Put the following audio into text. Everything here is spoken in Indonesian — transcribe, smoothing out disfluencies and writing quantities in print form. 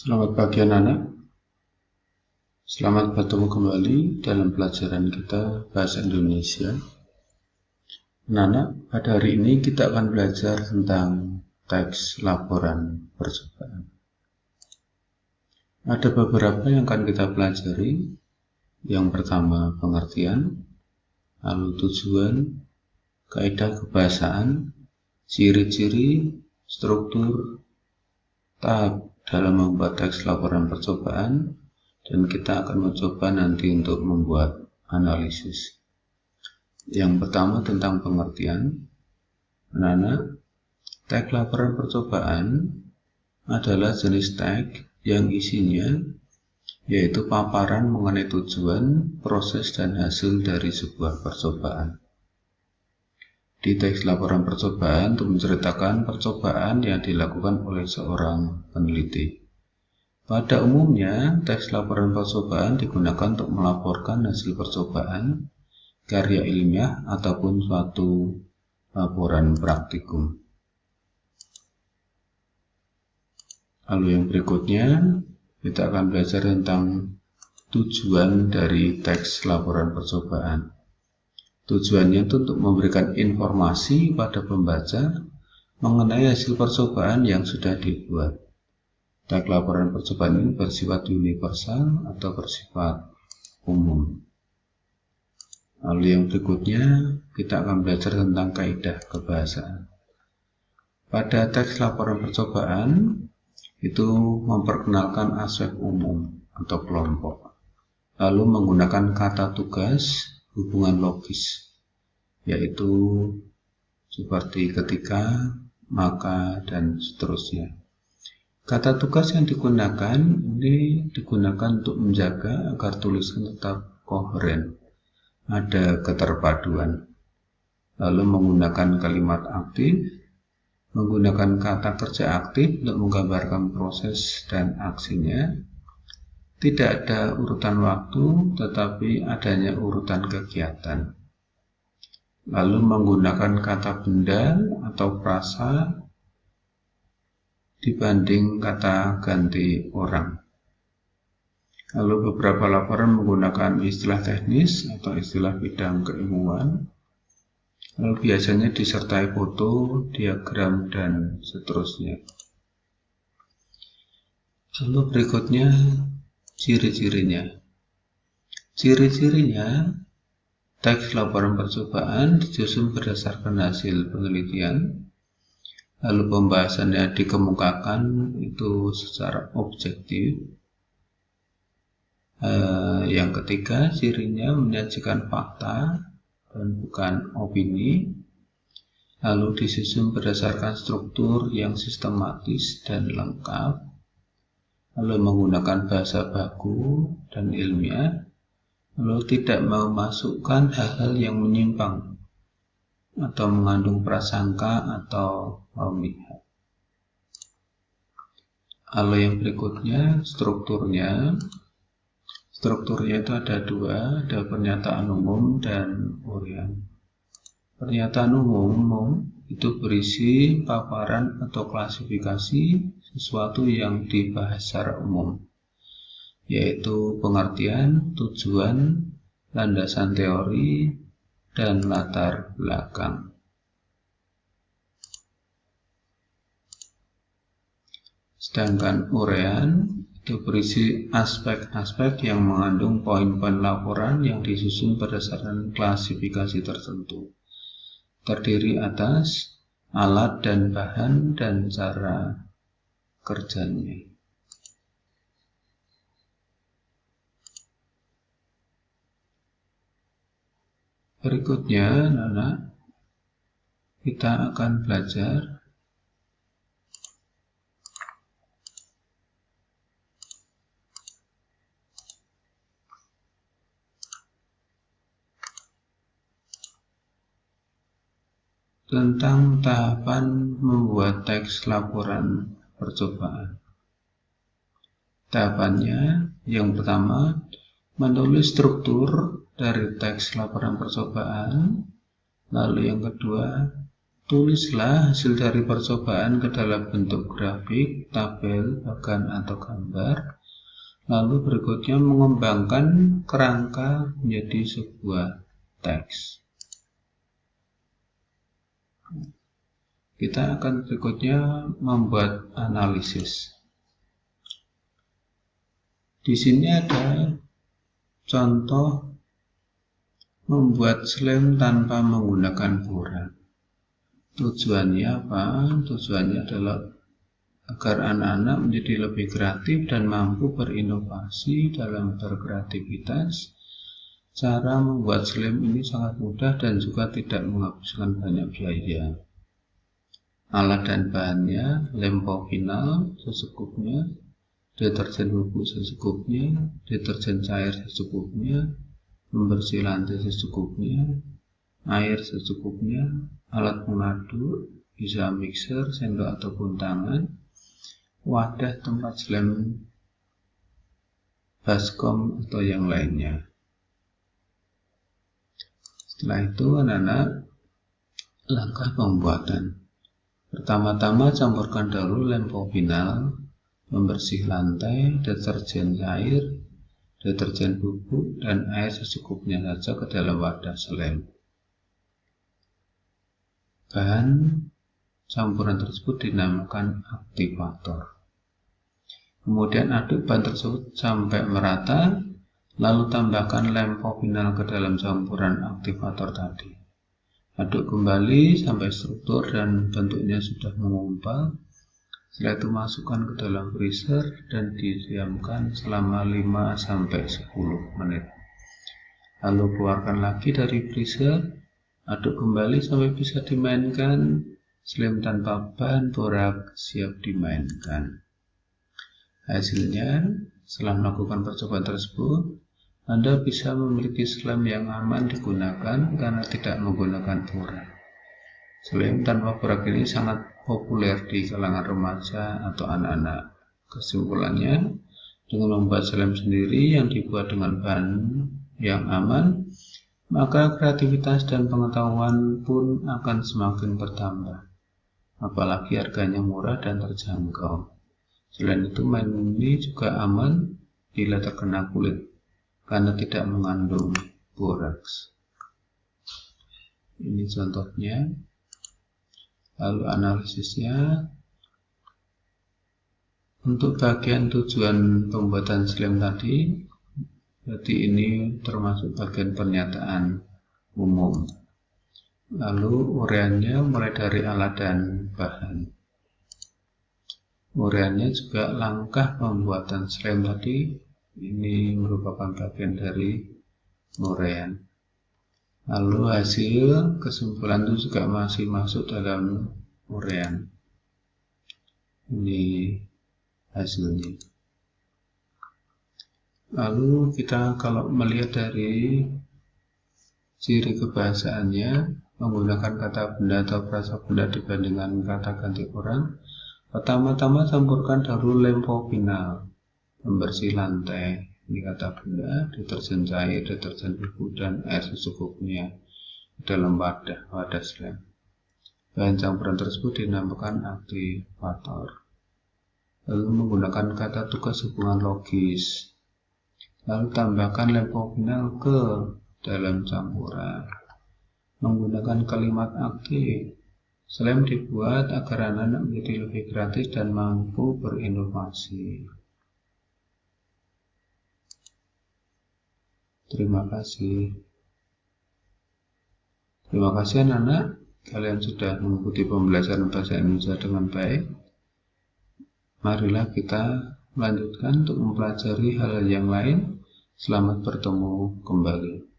Selamat pagi anak-anak. Selamat bertemu kembali dalam pelajaran kita Bahasa Indonesia. Anak-anak, pada hari ini kita akan belajar tentang teks laporan percobaan. Ada beberapa yang akan kita pelajari. Yang pertama pengertian, lalu tujuan, kaidah kebahasaan, ciri-ciri, struktur, tahap dalam membuat teks laporan percobaan, dan kita akan mencoba nanti untuk membuat analisis. Yang pertama tentang pengertian. Anak-anak, teks laporan percobaan adalah jenis teks yang isinya yaitu paparan mengenai tujuan, proses, dan hasil dari sebuah percobaan. Di teks laporan percobaan itu menceritakan percobaan yang dilakukan oleh seorang peneliti. Pada umumnya, teks laporan percobaan digunakan untuk melaporkan hasil percobaan, karya ilmiah, ataupun suatu laporan praktikum. Lalu yang berikutnya, kita akan belajar tentang tujuan dari teks laporan percobaan. Tujuannya itu untuk memberikan informasi pada pembaca mengenai hasil percobaan yang sudah dibuat. Teks laporan percobaan ini bersifat universal atau bersifat umum. Lalu yang berikutnya, kita akan belajar tentang kaidah kebahasaan. Pada teks laporan percobaan, itu memperkenalkan aspek umum atau kelompok. Lalu menggunakan kata tugas, hubungan logis, yaitu seperti ketika, maka, dan seterusnya. Kata tugas yang digunakan ini digunakan untuk menjaga agar tulisan tetap koheren, ada keterpaduan. Lalu menggunakan kalimat aktif, menggunakan kata kerja aktif untuk menggambarkan proses dan aksinya. Tidak ada urutan waktu, tetapi adanya urutan kegiatan. Lalu menggunakan kata benda atau frasa dibanding kata ganti orang. Lalu beberapa laporan menggunakan istilah teknis atau istilah bidang keilmuan. Lalu biasanya disertai foto, diagram, dan seterusnya. Lalu berikutnya ciri-cirinya. Ciri-cirinya, teks laporan percobaan disusun berdasarkan hasil penelitian. Lalu pembahasannya dikemukakan itu secara objektif. Yang ketiga, cirinya menyajikan fakta dan bukan opini. Lalu disusun berdasarkan struktur yang sistematis dan lengkap. Lalu menggunakan bahasa baku dan ilmiah. Lalu tidak memasukkan hal-hal yang menyimpang atau mengandung prasangka atau memihak. Lalu yang berikutnya strukturnya. Strukturnya itu ada dua, ada pernyataan umum dan uraian. Pernyataan umum itu berisi paparan atau klasifikasi sesuatu yang dibahas secara umum, yaitu pengertian, tujuan, landasan teori, dan latar belakang. Sedangkan uraian itu berisi aspek-aspek yang mengandung poin-poin laporan yang disusun berdasarkan klasifikasi tertentu. Terdiri atas alat dan bahan dan cara kerjanya. Berikutnya, anak-anak, kita akan belajar tentang tahapan membuat teks laporan percobaan. Tahapannya, yang pertama, menulis struktur dari teks laporan percobaan. Lalu yang kedua, Tulislah hasil dari percobaan ke dalam bentuk grafik, tabel, bahkan atau gambar. Lalu berikutnya mengembangkan kerangka menjadi sebuah teks. Kita akan berikutnya membuat analisis. Di sini ada contoh membuat slam tanpa menggunakan borak. Tujuannya apa? Tujuannya adalah agar anak-anak menjadi lebih kreatif dan mampu berinovasi dalam berkreativitas. Cara membuat slam ini sangat mudah dan juga tidak menghabiskan banyak biaya. Alat dan bahannya: lem final secukupnya, deterjen bubuk secukupnya, deterjen cair secukupnya, pembersih lantai secukupnya, air secukupnya, alat pengaduk, bisa mixer, sendok ataupun tangan, wadah tempat slam, baskom atau yang lainnya. Setelah itu anak-anak, langkah pembuatan. Pertama-tama campurkan dahulu lem final, pembersih lantai, deterjen cair, deterjen bubuk, dan air secukupnya saja ke dalam wadah slam. Bahan campuran tersebut dinamakan aktivator. Kemudian aduk bahan tersebut sampai merata, lalu tambahkan lem final ke dalam campuran aktivator tadi. Aduk kembali sampai struktur dan bentuknya sudah mengumpal. Setelah itu masukkan ke dalam freezer dan didiamkan selama 5-10 menit. Lalu keluarkan lagi dari freezer. Aduk kembali sampai bisa dimainkan. Slam tanpa bahan borak siap dimainkan. Hasilnya, setelah melakukan percobaan tersebut, Anda bisa memiliki slam yang aman digunakan karena tidak menggunakan borak. Slam tanpa borak ini sangat populer di kalangan remaja atau anak-anak. Kesimpulannya, dengan membuat slam sendiri yang dibuat dengan bahan yang aman, maka kreativitas dan pengetahuan pun akan semakin bertambah. Apalagi harganya murah dan terjangkau. Selain itu, mainan ini juga aman bila terkena kulit karena tidak mengandung boraks. Ini contohnya. Lalu analisisnya. Untuk bagian tujuan pembuatan slam tadi, berarti ini termasuk bagian pernyataan umum. Lalu uraiannya mulai dari alat dan bahan. Uraiannya juga langkah pembuatan slam tadi, ini merupakan bagian dari uraian. Lalu hasil kesimpulan itu juga masih masuk dalam uraian. Ini hasilnya. Lalu kita kalau melihat dari ciri kebahasaannya, menggunakan kata benda atau frasa benda dibandingkan kata ganti orang. Pertama-tama campurkan dahulu lem final, pembersih lantai, ini kata benda, deterjen cair, deterjen bubuk, dan air secukupnya dalam wadah slam. Bahan campuran tersebut dinamakan aktivator. Lalu menggunakan kata tugas hubungan logis. Lalu tambahkan lem final ke dalam campuran. Menggunakan kalimat aktif. Slam dibuat agar anak-anak menjadi lebih kreatif dan mampu berinovasi. Terima kasih. Terima kasih anak-anak. Kalian sudah mengikuti pembelajaran bahasa Indonesia dengan baik. Marilah kita melanjutkan untuk mempelajari hal yang lain. Selamat bertemu kembali.